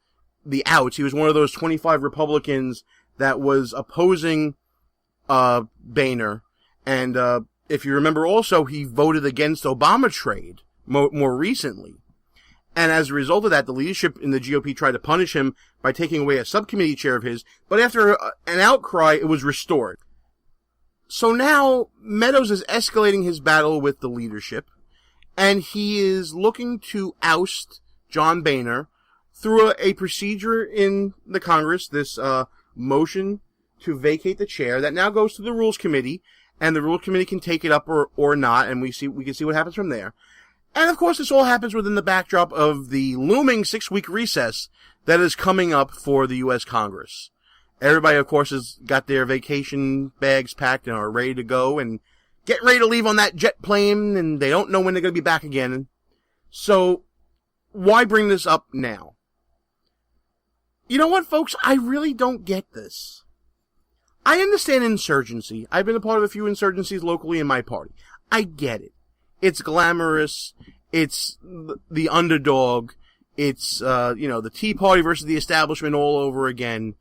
the outs. He was one of those 25 Republicans that was opposing Boehner. And if you remember also, he voted against Obama trade more recently. And as a result of that, the leadership in the GOP tried to punish him by taking away a subcommittee chair of his. But after an outcry, it was restored. So now Meadows is escalating his battle with the leadership, and he is looking to oust John Boehner through a procedure in the Congress, this motion to vacate the chair that now goes to the Rules Committee, and the Rules Committee can take it up or not, and we can see what happens from there. And of course, this all happens within the backdrop of the looming 6-week recess that is coming up for the U.S. Congress. Everybody, of course, has got their vacation bags packed and are ready to go and getting ready to leave on that jet plane, and they don't know when they're going to be back again. So, why bring this up now? You know what, folks? I really don't get this. I understand insurgency. I've been a part of a few insurgencies locally in my party. I get it. It's glamorous. It's the underdog. It's, the Tea Party versus the establishment all over again.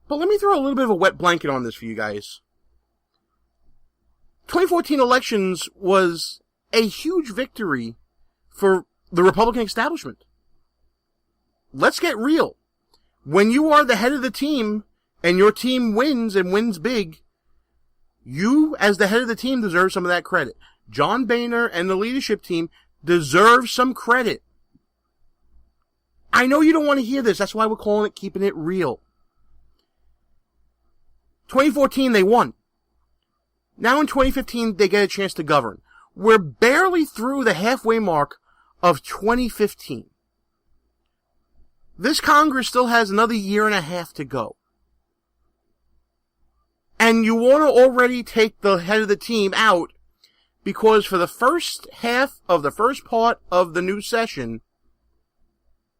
But let me throw a little bit of a wet blanket on this for you guys. 2014 elections was a huge victory for the Republican establishment. Let's get real. When you are the head of the team and your team wins and wins big, you, as the head of the team, deserve some of that credit. John Boehner and the leadership team deserve some credit. I know you don't want to hear this. That's why we're calling it Keeping It Real. 2014, they won. Now in 2015, they get a chance to govern. We're barely through the halfway mark of 2015. This Congress still has another year and a half to go. And you want to already take the head of the team out because for the first half of the first part of the new session,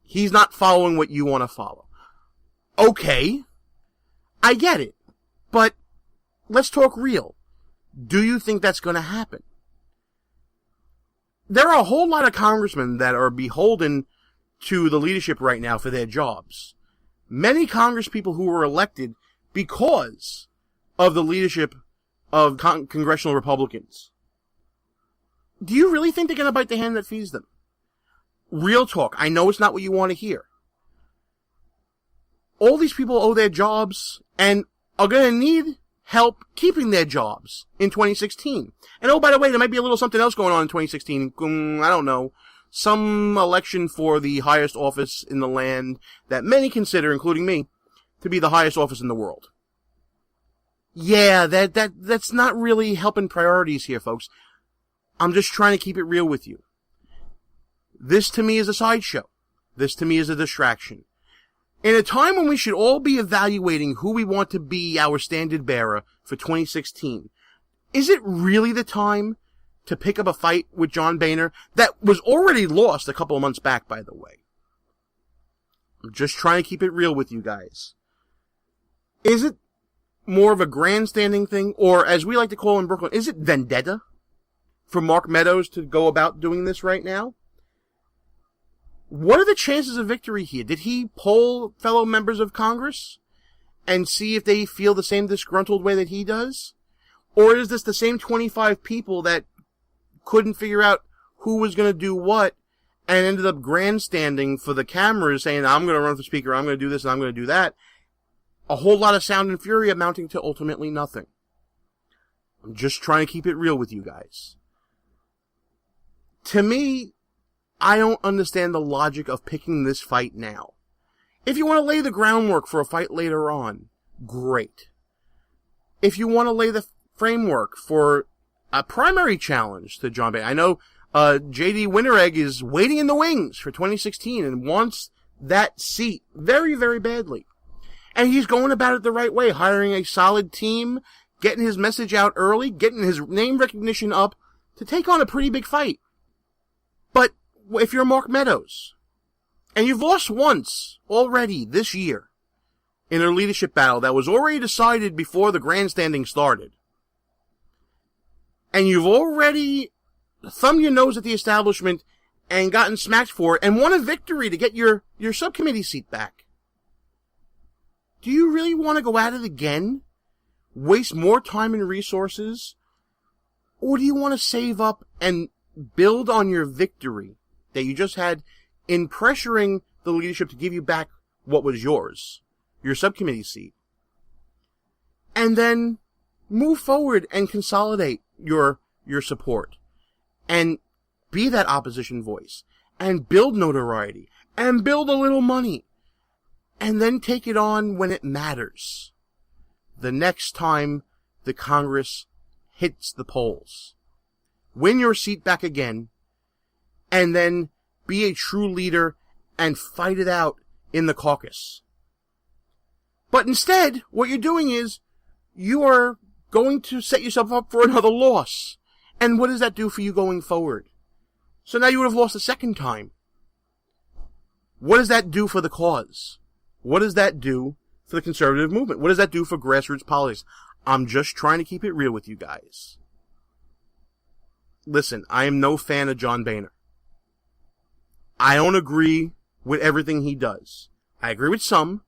he's not following what you want to follow. Okay, I get it. But let's talk real. Do you think that's going to happen? There are a whole lot of congressmen that are beholden to the leadership right now for their jobs. Many congresspeople who were elected because of the leadership of congressional Republicans. Do you really think they're going to bite the hand that feeds them? Real talk. I know it's not what you want to hear. All these people owe their jobs and are going to need help keeping their jobs in 2016. And oh, by the way, there might be a little something else going on in 2016. I don't know. Some election for the highest office in the land that many consider, including me, to be the highest office in the world. Yeah, that's not really helping priorities here, folks. I'm just trying to keep it real with you. This to me is a sideshow. This to me is a distraction. In a time when we should all be evaluating who we want to be our standard bearer for 2016, is it really the time to pick up a fight with John Boehner that was already lost a couple of months back, by the way? I'm just trying to keep it real with you guys. Is it more of a grandstanding thing, or as we like to call in Brooklyn, is it vendetta for Mark Meadows to go about doing this right now? What are the chances of victory here? Did he poll fellow members of Congress? and see if they feel the same disgruntled way that he does? Or is this the same 25 people that couldn't figure out who was going to do what and ended up grandstanding for the cameras saying, I'm going to run for speaker, I'm going to do this, and I'm going to do that? A whole lot of sound and fury amounting to ultimately nothing. I'm just trying to keep it real with you guys. To me, I don't understand the logic of picking this fight now. If you want to lay the groundwork for a fight later on, great. If you want to lay the framework for a primary challenge to John Boehner, I know J.D. Winteregg is waiting in the wings for 2016 and wants that seat very, very badly. And he's going about it the right way, hiring a solid team, getting his message out early, getting his name recognition up to take on a pretty big fight. But if you're Mark Meadows, and you've lost once already this year in a leadership battle that was already decided before the grandstanding started, and you've already thumbed your nose at the establishment and gotten smacked for it and won a victory to get your subcommittee seat back, do you really want to go at it again? Waste more time and resources? Or do you want to save up and build on your victory that you just had in pressuring the leadership to give you back what was yours, your subcommittee seat, and then move forward and consolidate your support and be that opposition voice and build notoriety and build a little money and then take it on when it matters, the next time the Congress hits the polls. Win your seat back again, and then be a true leader and fight it out in the caucus. But instead, what you're doing is, you are going to set yourself up for another loss. And what does that do for you going forward? So now you would have lost a second time. What does that do for the cause? What does that do for the conservative movement? What does that do for grassroots politics? I'm just trying to keep it real with you guys. Listen, I am no fan of John Boehner. I don't agree with everything he does. I agree with some.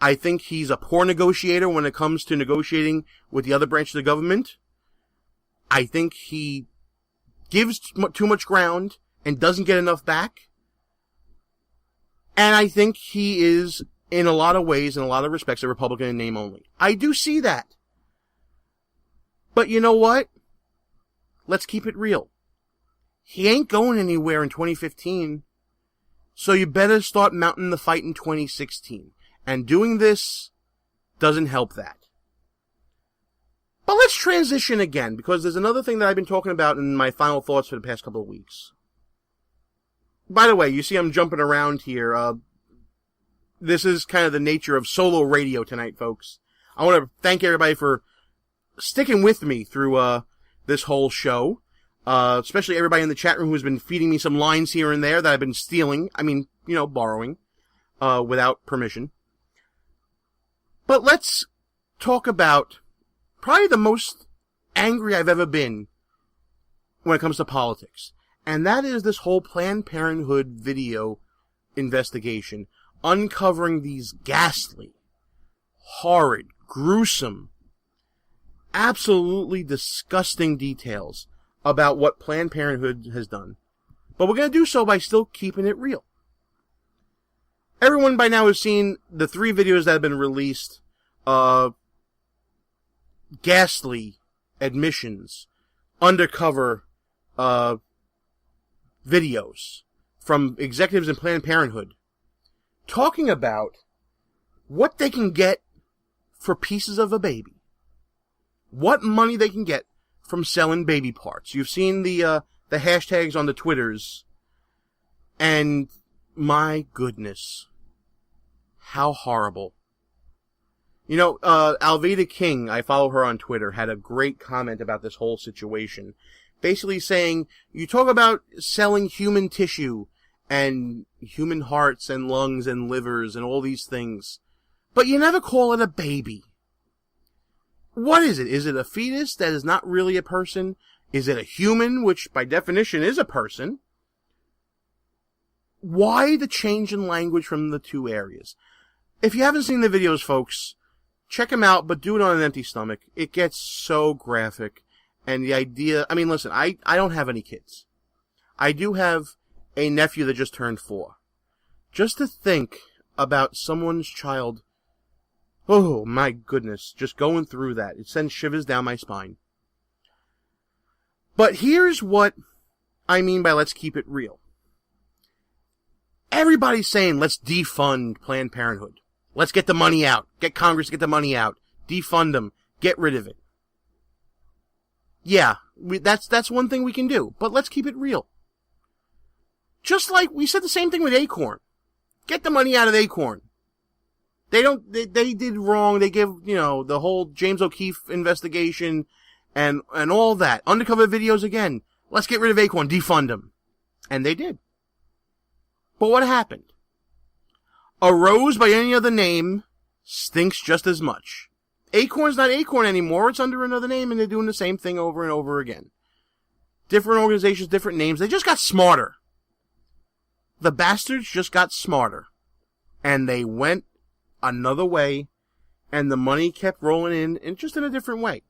I think he's a poor negotiator when it comes to negotiating with the other branches of the government. I think he gives too much ground and doesn't get enough back. And I think he is, in a lot of ways, in a lot of respects, a Republican in name only. I do see that. But you know what? Let's keep it real. He ain't going anywhere in 2015. So you better start mounting the fight in 2016. And doing this doesn't help that. But let's transition again, because there's another thing that I've been talking about in my final thoughts for the past couple of weeks. By the way, you see I'm jumping around here. This is kind of the nature of solo radio tonight, folks. I want to thank everybody for sticking with me through this whole show. Especially everybody in the chat room who's been feeding me some lines here and there that I've been stealing. I mean, borrowing. Without permission. But let's talk about probably the most angry I've ever been when it comes to politics. And that is this whole Planned Parenthood video investigation, uncovering these ghastly, horrid, gruesome, absolutely disgusting details about what Planned Parenthood has done. But we're going to do so by still keeping it real. Everyone by now has seen the 3 videos that have been released, ghastly admissions, undercover videos from executives in Planned Parenthood talking about what they can get for pieces of a baby. What money they can get from selling baby parts. You've seen the hashtags on the Twitters, and my goodness, how horrible. Alveda King, I follow her on Twitter, had a great comment about this whole situation. Basically saying, you talk about selling human tissue and human hearts and lungs and livers and all these things, but you never call it a baby. What is it? Is it a fetus that is not really a person? Is it a human, which by definition is a person? Why the change in language from the two areas? If you haven't seen the videos, folks, check them out, but do it on an empty stomach. It gets so graphic. And the idea, I mean, listen, I don't have any kids. I do have a nephew that just turned 4. Just to think about someone's child, oh my goodness, just going through that. It sends shivers down my spine. But here's what I mean by let's keep it real. Everybody's saying let's defund Planned Parenthood. Let's get the money out. Get Congress to get the money out. Defund them. Get rid of it. Yeah, that's one thing we can do. But let's keep it real. Just like we said the same thing with Acorn. Get the money out of Acorn. They did wrong. They give, the whole James O'Keefe investigation and all that. Undercover videos again. Let's get rid of Acorn. Defund them. And they did. But what happened? A rose by any other name stinks just as much. Acorn's not Acorn anymore. It's under another name, and they're doing the same thing over and over again. Different organizations, different names. They just got smarter. The bastards just got smarter. And they went another way, and the money kept rolling in just in a different way.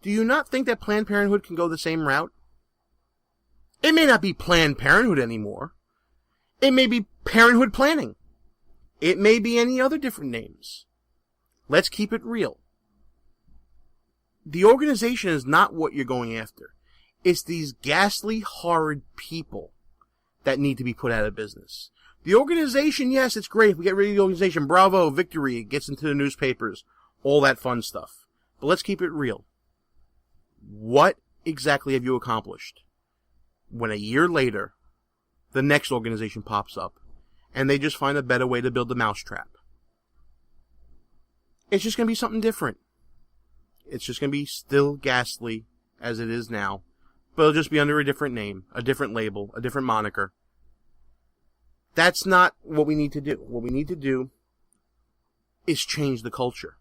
Do you not think that Planned Parenthood can go the same route? It may not be Planned Parenthood anymore. It may be Parenthood Planning. It may be any other different names. Let's keep it real. The organization is not what you're going after. It's these ghastly, horrid people that need to be put out of business. The organization, yes, it's great. If we get rid of the organization, bravo, victory, it gets into the newspapers, all that fun stuff. But let's keep it real. What exactly have you accomplished when a year later, the next organization pops up, and they just find a better way to build the mousetrap? It's just going to be something different. It's just going to be still ghastly as it is now, but it'll just be under a different name, a different label, a different moniker. That's not what we need to do. What we need to do is change the culture.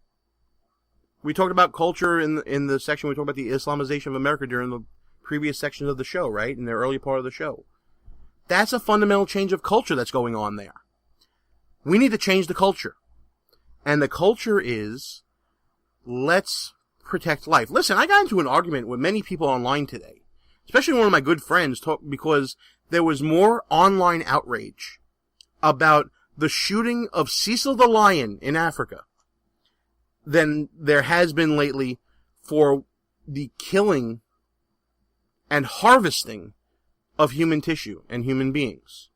We talked about culture in the section we talked about the Islamization of America during the previous sections of the show, right? In the early part of the show. That's a fundamental change of culture that's going on there. We need to change the culture. And the culture is, let's protect life. Listen, I got into an argument with many people online today, especially one of my good friends, because there was more online outrage about the shooting of Cecil the lion in Africa than there has been lately for the killing and harvesting of human tissue and human beings.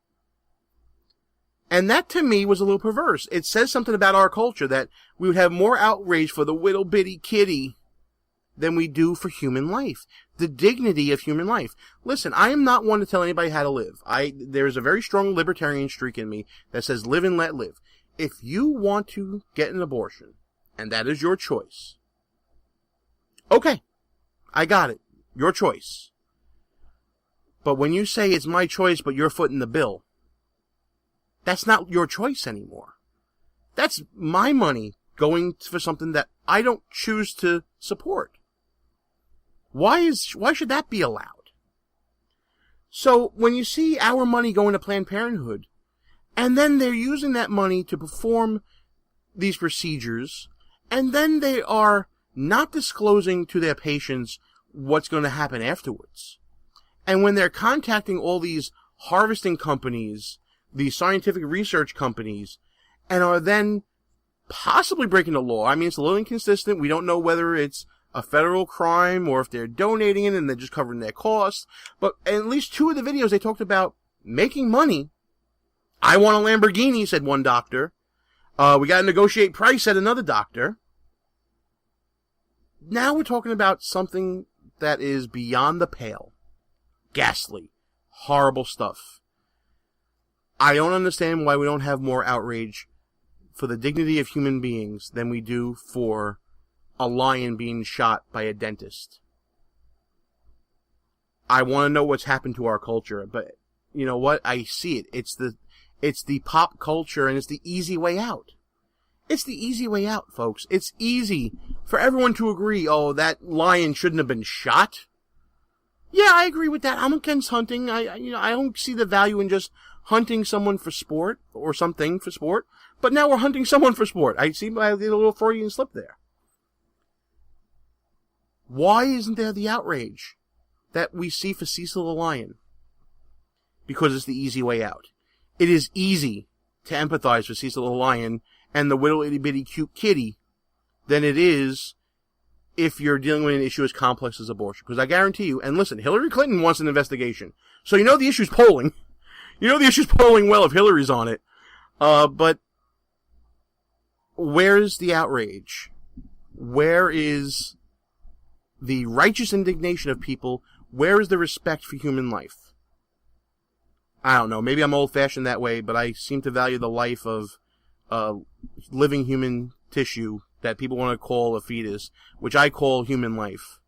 And that, to me, was a little perverse. It says something about our culture that we would have more outrage for the little bitty kitty than we do for human life. The dignity of human life. Listen, I am not one to tell anybody how to live. There is a very strong libertarian streak in me that says live and let live. If you want to get an abortion, and that is your choice, okay, I got it. Your choice. But when you say it's my choice, but you're footing the bill, that's not your choice anymore. That's my money going for something that I don't choose to support. Why should that be allowed? So when you see our money going to Planned Parenthood, and then they're using that money to perform these procedures, and then they are not disclosing to their patients what's going to happen afterwards. And when they're contacting all these harvesting companies, these scientific research companies, and are then possibly breaking the law. I mean, it's a little inconsistent. We don't know whether it's a federal crime or if they're donating it and they're just covering their costs. But in at least 2 of the videos, they talked about making money. I want a Lamborghini, said one doctor. We got to negotiate price, said another doctor. Now we're talking about something that is beyond the pale. Ghastly. Horrible stuff. I don't understand why we don't have more outrage for the dignity of human beings than we do for a lion being shot by a dentist. I want to know what's happened to our culture, but you know what? I see it. It's the pop culture, and it's the easy way out. It's the easy way out, folks. It's easy for everyone to agree, oh, that lion shouldn't have been shot. Yeah, I agree with that. I'm against hunting. I don't see the value in just hunting someone for sport or something for sport. But now we're hunting someone for sport. I did a little Freudian slip there. Why isn't there the outrage that we see for Cecil the Lion? Because it's the easy way out. It is easy to empathize with Cecil the Lion and the little itty-bitty cute kitty than it is if you're dealing with an issue as complex as abortion. Because I guarantee you, and listen, Hillary Clinton wants an investigation. So you know the issue's polling. You know the issue's polling well if Hillary's on it. But where's the outrage? Where is the righteous indignation of people? Where is the respect for human life? I don't know. Maybe I'm old-fashioned that way, but I seem to value the life of living human tissue that people want to call a fetus, which I call human life.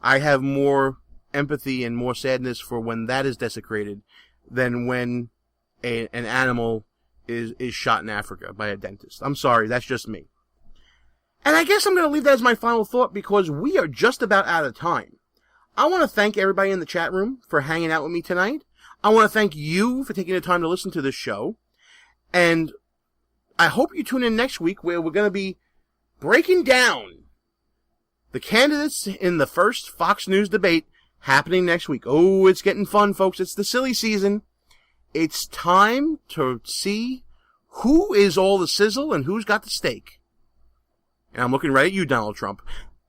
I have more empathy and more sadness for when that is desecrated than when an animal is shot in Africa by a dentist. I'm sorry, that's just me. And I guess I'm going to leave that as my final thought because we are just about out of time. I want to thank everybody in the chat room for hanging out with me tonight. I want to thank you for taking the time to listen to this show. And I hope you tune in next week where we're going to be breaking down the candidates in the first Fox News debate happening next week. Oh, it's getting fun, folks. It's the silly season. It's time to see who is all the sizzle and who's got the steak. And I'm looking right at you, Donald Trump.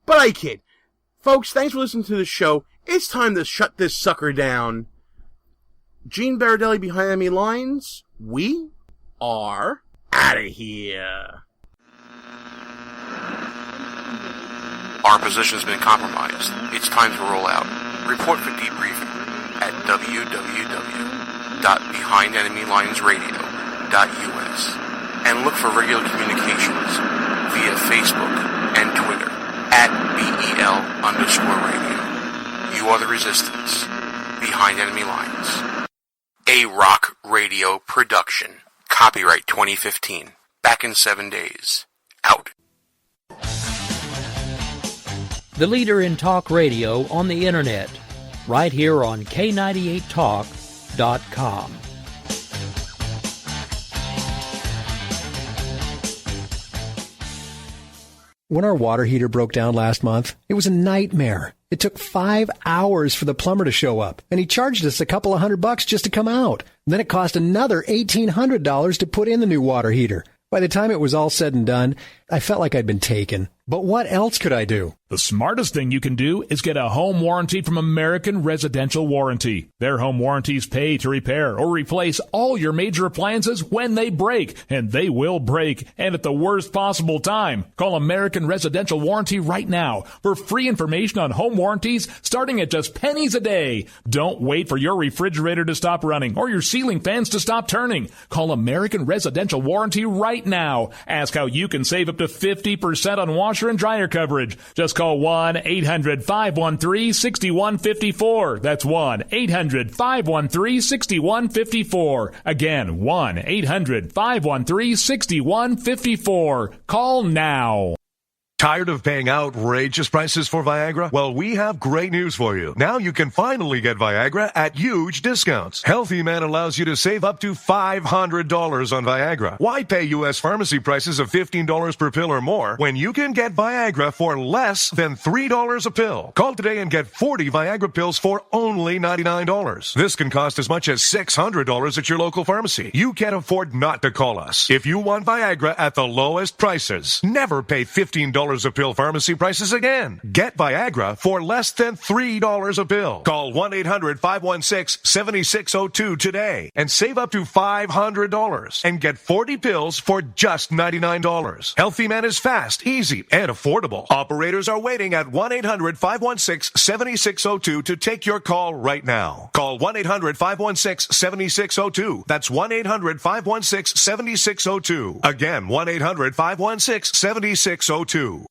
But I kid. Folks, thanks for listening to the show. It's time to shut this sucker down. Gene Baradelli behind enemy lines. We are out of here. Our position has been compromised. It's time to roll out. Report for debriefing at www.behindenemylinesradio.us and look for regular communications via Facebook and Twitter at BEL_radio. You are the resistance. Behind Enemy Lines. A Rock Radio production. Copyright 2015. Back in 7 days. Out. The leader in talk radio on the internet, right here on K98Talk.com. When our water heater broke down last month, it was a nightmare. It took 5 hours for the plumber to show up, and he charged us a couple of $100 just to come out. And then it cost another $1,800 to put in the new water heater. By the time it was all said and done, I felt like I'd been taken. But what else could I do? The smartest thing you can do is get a home warranty from American Residential Warranty. Their home warranties pay to repair or replace all your major appliances when they break, and they will break, and at the worst possible time. Call American Residential Warranty right now for free information on home warranties starting at just pennies a day. Don't wait for your refrigerator to stop running or your ceiling fans to stop turning. Call American Residential Warranty right now. Ask how you can save up to 50% on washer and dryer coverage. Just call 1-800-513-6154. That's 1-800-513-6154. Again, 1-800-513-6154. Call now. Tired of paying outrageous prices for Viagra? Well, we have great news for you. Now you can finally get Viagra at huge discounts. Healthy Man allows you to save up to $500 on Viagra. Why pay U.S. pharmacy prices of $15 per pill or more when you can get Viagra for less than $3 a pill? Call today and get 40 Viagra pills for only $99. This can cost as much as $600 at your local pharmacy. You can't afford not to call us. If you want Viagra at the lowest prices, never pay $15 a pill pharmacy prices again. Get Viagra for less than $3 a pill. Call 1-800-516-7602 today and save up to $500 and get 40 pills for just $99. Healthy Man is fast, easy, and affordable. Operators are waiting at 1-800-516-7602 to take your call right now. Call 1-800-516-7602. That's 1-800-516-7602. Again, 1-800-516-7602.